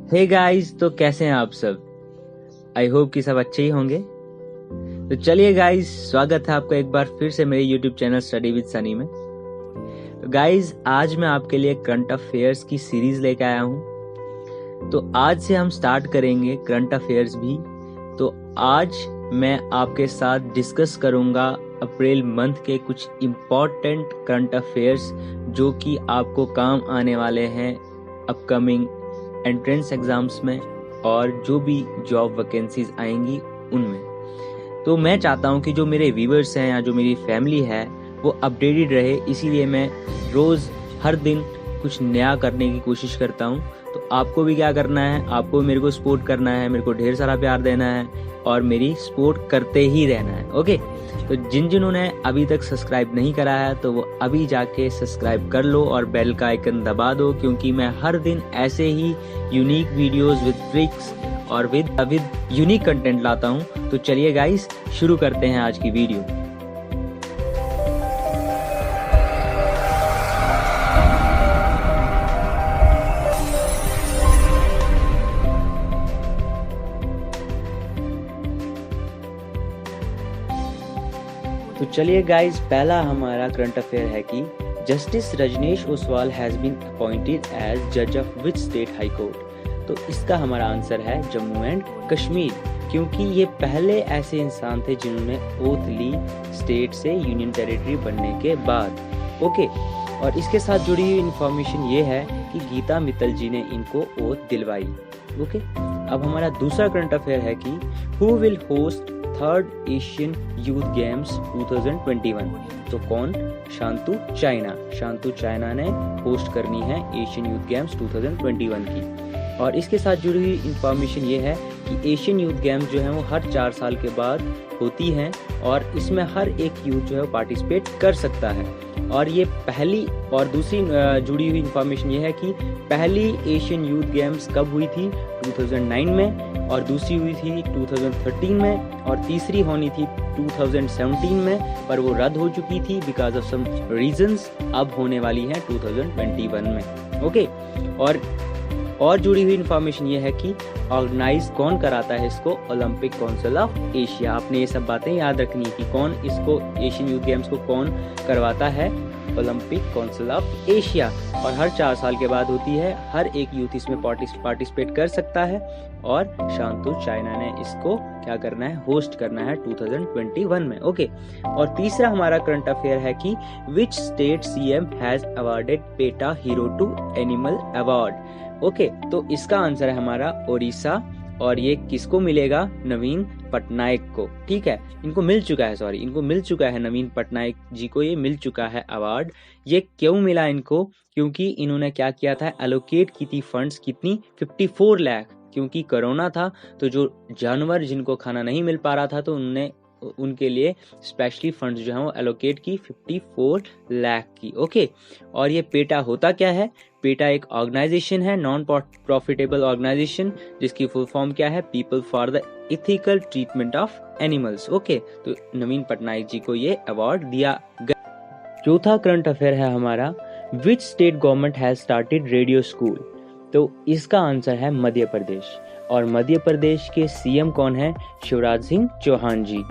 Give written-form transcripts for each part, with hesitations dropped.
Hey guys, तो कैसे हैं आप सब? आई होप कि सब अच्छे ही होंगे। तो चलिए गाइस, स्वागत है आपका एक बार फिर से मेरे YouTube channel study with Sunny में। तो गाइस, आज मैं आपके लिए करंट अफेयर्स की सीरीज लेकर आया हूँ। तो आज से हम स्टार्ट करेंगे करंट अफेयर्स भी। तो आज मैं आपके साथ डिस्कस करूंगा अप्रैल मंथ के कुछ इम्पॉर्टेंट करंट अफेयर्स जो कि आपको काम आने वाले हैं अपकमिंग एंट्रेंस एग्जाम्स में और जो भी जॉब वैकेंसीज आएंगी उनमें। तो मैं चाहता हूं कि जो मेरे व्यूअर्स हैं या जो मेरी फैमिली है वो अपडेटेड रहे, इसीलिए मैं रोज हर दिन कुछ नया करने की कोशिश करता हूं। तो आपको भी क्या करना है, आपको मेरे को सपोर्ट करना है, मेरे को ढेर सारा प्यार देना है और मेरी सपोर्ट करते ही रहना है। ओके, तो जिन्होंने अभी तक सब्सक्राइब नहीं करा है तो वो अभी जाके सब्सक्राइब कर लो और बेल का आइकन दबा दो, क्योंकि मैं हर दिन ऐसे ही यूनिक वीडियोस विद ट्रिक्स और विद यूनिक कंटेंट लाता हूँ। तो चलिए गाइस, शुरू करते हैं आज की वीडियो। तो चलिए गाइस, पहला हमारा करंट अफेयर है कि justice Rajnish Oswal has been appointed as जज of which state high court. तो इसका हमारा आंसर है जम्मू एंड कश्मीर, क्योंकि ये पहले ऐसे इंसान थे जिन्होंने ओथ ली स्टेट से यूनियन टेरिटरी बनने के बाद। ओके, और इसके साथ जुड़ी हुई इंफॉर्मेशन ये है कि गीता मित्तल जी ने इनको ओथ दिलवाई। ओके, अब हमारा दूसरा करंट अफेयर है कि who will host third Asian youth games 2021। तो कौन? शांतु चाइना ने होस्ट करनी है एशियन यूथ गेम्स 2021 की। और इसके साथ जुड़ी हुई इंफॉर्मेशन ये है कि एशियन यूथ गेम्स जो है वो हर 4 साल के बाद होती हैं और इसमें हर एक यूथ जो है पार्टिसिपेट कर सकता है। और ये पहली और दूसरी जुड़ी हुई इंफॉर्मेशन ये है कि पहली एशियन यूथ गेम्स कब हुई थी? 2009 में, और दूसरी हुई थी 2013 में, और तीसरी होनी थी 2017 में, पर वो रद्द हो चुकी थी बिकॉज ऑफ सम रीजंस। अब होने वाली है 2021 में। ओके, और जुड़ी हुई इंफॉर्मेशन ये है कि ऑर्गेनाइज कौन कराता है इसको? Olympic council of Asia. आपने ये सब बातें याद रखनी है कि कौन इसको एशियन यूथ गेम्स को कौन करवाता है? Olympic council of Asia. और हर 4 साल के बाद होती है, हर एक यूथ इसमें पार्टिसिपेट कर सकता है और शांतु चाइना ने इसको क्या करना है? होस्ट करना है 2021 में। ओके, और तीसरा हमारा करंट अफेयर है कि which state CM has awarded PETA hero to animal award. Okay, तो इसका आंसर है हमारा ओडिशा, और ये किसको मिलेगा? नवीन पटनायक को। ठीक है, इनको मिल चुका है नवीन पटनायक जी को ये मिल चुका है अवार्ड। ये क्यों मिला इनको? क्योंकि इन्होंने क्या किया था? एलोकेट की थी फंड्स, कितनी? 54 लाख। क्योंकि कोरोना था तो जो जानवर जिनको खाना नहीं मिल पा रहा था तो उनके लिए स्पेशली फंड्स जो है वो एलोकेट की 54 लाख की। ओके, और ये पेटा होता क्या है? पेटा एक ऑर्गेनाइजेशन है, नॉन प्रॉफिटेबल ऑर्गेनाइजेशन, जिसकी फुल फॉर्म क्या है? People for the ethical treatment of animals. Okay, तो नवीन पटनायक जी को ये अवार्ड दिया गया। चौथा करंट अफेयर है हमारा, which state government has started radio school. तो इसका आंसर है मध्य प्रदेश, और मध्य प्रदेश के सीएम कौन है? शिवराज सिंह चौहान जी।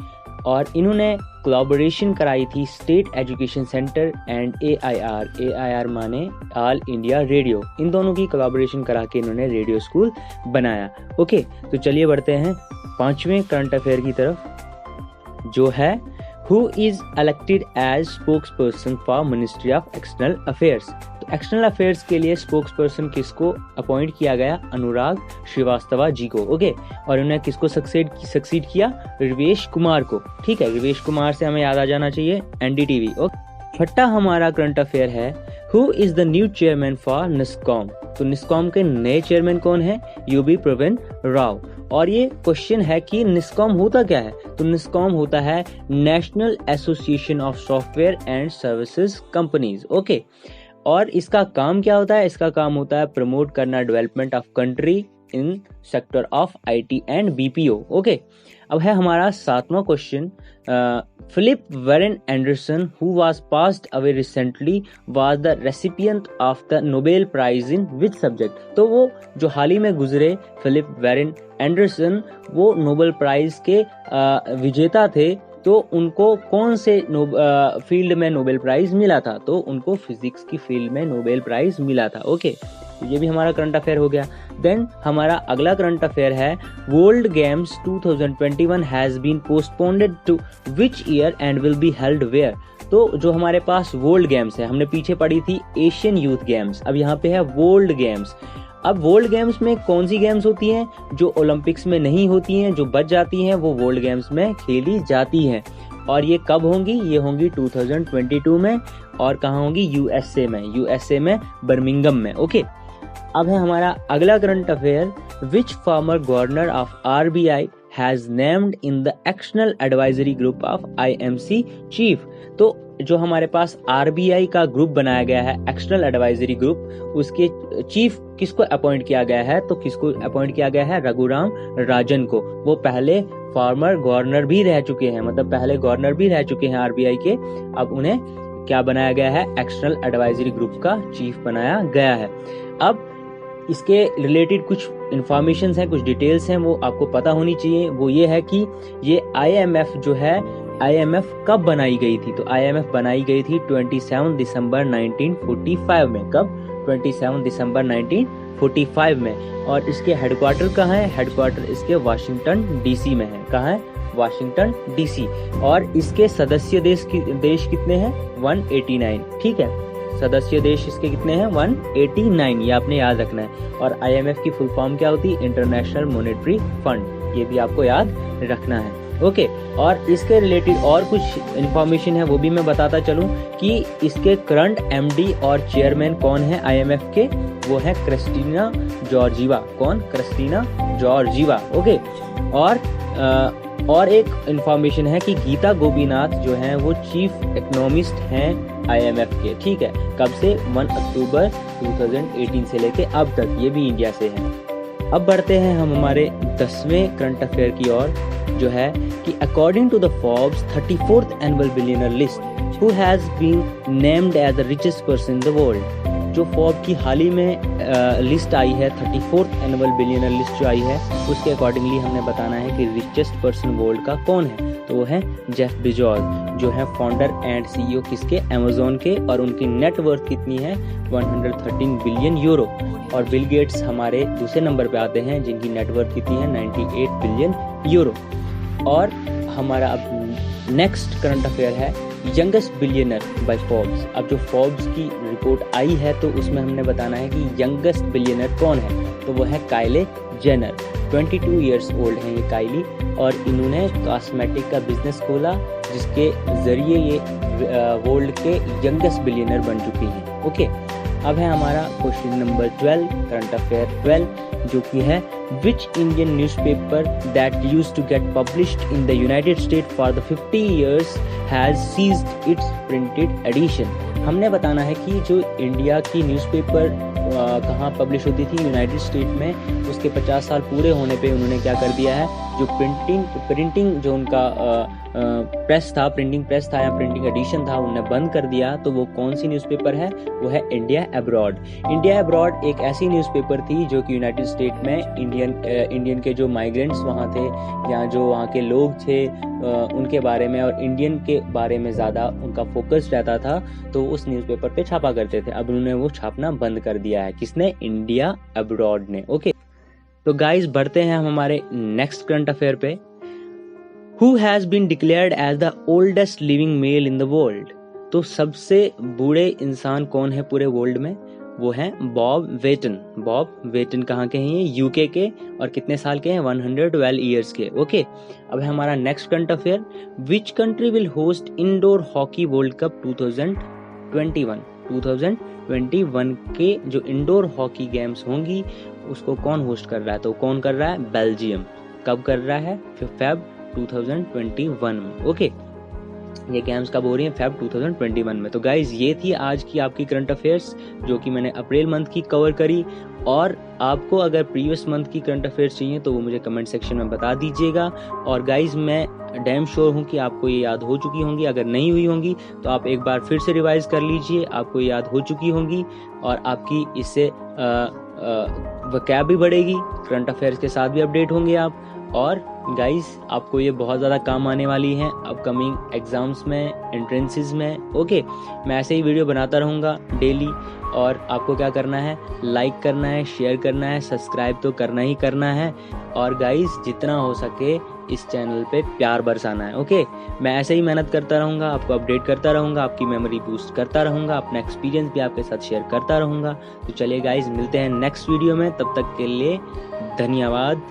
और इन्होंने कोलैबोरेशन कराई थी state education centre and AIR माने ऑल इंडिया रेडियो। इन दोनों की कोलैबोरेशन करा के इन्होंने रेडियो स्कूल बनाया। ओके, तो चलिए बढ़ते हैं 5वें करंट अफेयर की तरफ, जो है who is elected as spokesperson for ministry of external affairs. तो एक्सटर्नल अफेयर्स के लिए स्पोक्स पर्सन किसको अपॉइंट किया गया? अनुराग श्रीवास्तव जी को। ओके, और उन्हें किसको सक्सीड किया? रिवेश कुमार को। ठीक है, रिवेश कुमार से हमें याद आ जाना चाहिए NDTV। ओके, छठा हमारा करंट अफेयर है, who is the new chairman for NASSCOM. तो निस्कॉम के नए चेयरमैन कौन है? UB प्रवीण राव। और ये क्वेश्चन है कि निस्कॉम होता क्या है? तो निस्कॉम होता है national association of software and services companies. Okay, और इसका काम क्या होता है? इसका काम होता है प्रमोट करना development of country in sector of IT and BPO। Okay, अब है हमारा 7वां question Philip Warren Anderson, who was passed away recently, was the recipient of the Nobel Prize in which subject? तो वो जो हाल ही में गुजरे फिलिप वैरेन एंडरसन, वो Nobel prize के विजेता थे। तो उनको कौन से फील्ड में नोबेल प्राइज मिला था? तो उनको फिजिक्स की फील्ड में नोबेल प्राइज मिला था। ओके, ये भी हमारा करंट अफेयर हो गया। देन हमारा अगला करंट अफेयर है, world games 2021 has been postponed to which year and will be held where? तो जो हमारे पास वर्ल्ड गेम्स है, हमने पीछे पढ़ी थी एशियन यूथ गेम्स, अब यहाँ पे है वर्ल्ड गेम्स। अब वर्ल्ड गेम्स में कौन सी गेम्स होती हैं? जो ओलंपिक्स में नहीं होती हैं, जो बच जाती हैं, वो वर्ल्ड गेम्स में खेली जाती हैं। और ये कब होंगी? ये होंगी 2022 में। और कहाँ होंगी? यूएसए में बर्मिंघम में। ओके, अब है हमारा अगला current affair, which former governor of RBI has named in the external advisory group of IMC chief? तो जो हमारे पास आरबीआई का ग्रुप बनाया गया है, एक्शनल एडवाइजरी ग्रुप, उसके चीफ किसको अपॉइंट किया गया है? तो किसको अपॉइंट किया गया है? रघुराम राजन को। वो पहले फॉर्मर गवर्नर भी रह चुके हैं, मतलब पहले गवर्नर भी रह चुके हैं आरबीआई के। अब उन्हें क्या बनाया गया है? एक्शनल एडवाइजरी ग्रुप का चीफ बनाया गया है। अब इसके रिलेटेड कुछ इंफॉर्मेशन हैं, कुछ डिटेल्स हैं, वो आपको पता होनी चाहिए। वो ये है कि ये आईएमएफ जो है, आईएमएफ कब बनाई गई थी? तो आईएमएफ बनाई गई थी 27 दिसंबर 1945 में। कब? 27 दिसंबर 1945 में। और इसके हेडक्वार्टर कहाँ है? हेडक्वार्टर इसके वाशिंगटन डीसी में है। कहाँ है? Washington DC. और इसके सदस्य देश कितने हैं? 189। ठीक है, सदस्य देश इसके कितने हैं? 189, ये आपने याद रखना है। और आईएमएफ की फुल फॉर्म क्या होती है? इंटरनेशनल मॉनेटरी फंड, ये भी आपको याद रखना है। ओके, और इसके रिलेटेड और कुछ इंफॉर्मेशन है, वो भी मैं बताता चलूं कि इसके करंट एमडी और चेयरमैन कौन है आईएमएफ के? वो है क्रिस्टीना जॉर्जिवा। कौन? Cristina Georgieva. ओके, और एक इंफॉर्मेशन है कि गीता गोपीनाथ जो हैं वो चीफ इकोनॉमिस्ट हैं आईएमएफ के। ठीक है, कब से? 1 अक्टूबर 2018 से लेके अब तक, ये भी इंडिया से है। अब बढ़ते हैं हम हमारे 10वें करंट अफेयर की ओर, जो है कि according to the Forbes 34th annual billionaire list, who has been named as the richest person in the world? जो फोर्ब की हाल ही में लिस्ट आई है, 34th एनुअल बिलियनर लिस्ट जो आई है, उसके अकॉर्डिंगली हमने बताना है कि रिचेस्ट पर्सन वर्ल्ड का कौन है। तो वो है जेफ बेजोस, जो है फाउंडर एंड सीईओ किसके? अमेज़न के। और उनकी नेट वर्थ कितनी है? 113 बिलियन यूरो। और बिल गेट्स हमारे दूसरे नंबर पे आते हैं, जिनकी नेट वर्थ कितनी है? 98 बिलियन यूरो। और हमारा अब नेक्स्ट करंट अफेयर है, यंगेस्ट बिलियनर बाय फोर्ब्स। अब जो फोर्ब्स की रिपोर्ट आई है, तो उसमें हमने बताना है कि यंगेस्ट बिलियनर कौन है? तो वो है काइले जेनर। 22 ईयर्स ओल्ड हैं ये काइली, और इन्होंने कॉस्मेटिक का बिजनेस खोला, जिसके जरिए ये वर्ल्ड के यंगेस्ट बिलियनर बन चुकी हैं। ओके, अब है हमारा क्वेश्चन नंबर 12, करंट अफेयर 12, जो कि है which Indian newspaper that used to get published in the United States for the 50 years has ceased its printed edition? हमने बताना है कि जो इंडिया की न्यूज़पेपर कहाँ पब्लिश होती थी? यूनाइटेड स्टेट में। उसके 50 साल पूरे होने पे उन्होंने क्या कर दिया है? जो प्रिंटिंग जो उनका प्रेस था, प्रिंटिंग प्रेस था या प्रिंटिंग एडिशन था, उन्होंने बंद कर दिया। तो वो कौन सी न्यूज़पेपर है? वो है इंडिया अब्रॉड। इंडिया अब्रॉड एक ऐसी न्यूज़पेपर थी जो कि यूनाइटेड स्टेट में इंडियन के जो माइग्रेंट्स वहाँ थे, या जो वहाँ के लोग थे, उनके बारे में और इंडियन के बारे में ज़्यादा उनका फोकस रहता था, तो उस न्यूज़पेपर पे छापा करते थे। अब उन्होंने वो छापना बंद कर दिया है। किसने? इंडिया अब्रॉड ने। ओके, तो गाइस बढ़ते हैं हम हमारे नेक्स्ट करंट अफेयर पे। Who has been declared as the oldest living male in the world? तो सबसे बूढ़े इंसान कौन है पूरे वर्ल्ड में? वो हैं बॉब वेटन। बॉब वेटन कहाँ के हैं? ये यूके के। और कितने साल के हैं? 112 ईयर्स के। ओके, अब है हमारा next current affair, which country will host indoor hockey world cup 2021? 2021 के जो इंडोर हॉकी गेम्स होंगी, उसको कौन होस्ट कर रहा है? तो कौन कर रहा है? बेल्जियम। कब कर रहा है? Feb 2021 में। ओके, ये एग्जाम्स कब हो रही हैं? फेब 2021 में। तो गाइज ये थी आज की आपकी करंट अफेयर्स जो कि मैंने अप्रैल मंथ की कवर करी। और आपको अगर प्रीवियस मंथ की करंट अफेयर्स चाहिए तो वो मुझे कमेंट सेक्शन में बता दीजिएगा। और गाइज मैं डैम श्योर हूँ कि आपको ये याद हो चुकी होंगी, अगर नहीं हुई होंगी तो आप एक बार फिर से रिवाइज कर लीजिए, आपको ये याद हो चुकी होंगी और आपकी इससे वोकैब भी बढ़ेगी, करंट अफेयर्स के साथ भी अपडेट होंगे आप। और गाइस आपको ये बहुत ज़्यादा काम आने वाली हैं अपकमिंग एग्जाम्स में, एंट्रेंसेस में। ओके, मैं ऐसे ही वीडियो बनाता रहूँगा डेली। और आपको क्या करना है? लाइक करना है, शेयर करना है, सब्सक्राइब तो करना ही करना है। और गाइस जितना हो सके इस चैनल पे प्यार बरसाना है। ओके, मैं ऐसे ही मेहनत करता रहूँगा, आपको अपडेट करता रहूँगा, आपकी मेमोरी बूस्ट करता रहूँगा, अपना एक्सपीरियंस भी आपके साथ शेयर करता रहूँगा। तो चलिए गाइस मिलते हैं नेक्स्ट वीडियो में, तब तक के लिए धन्यवाद।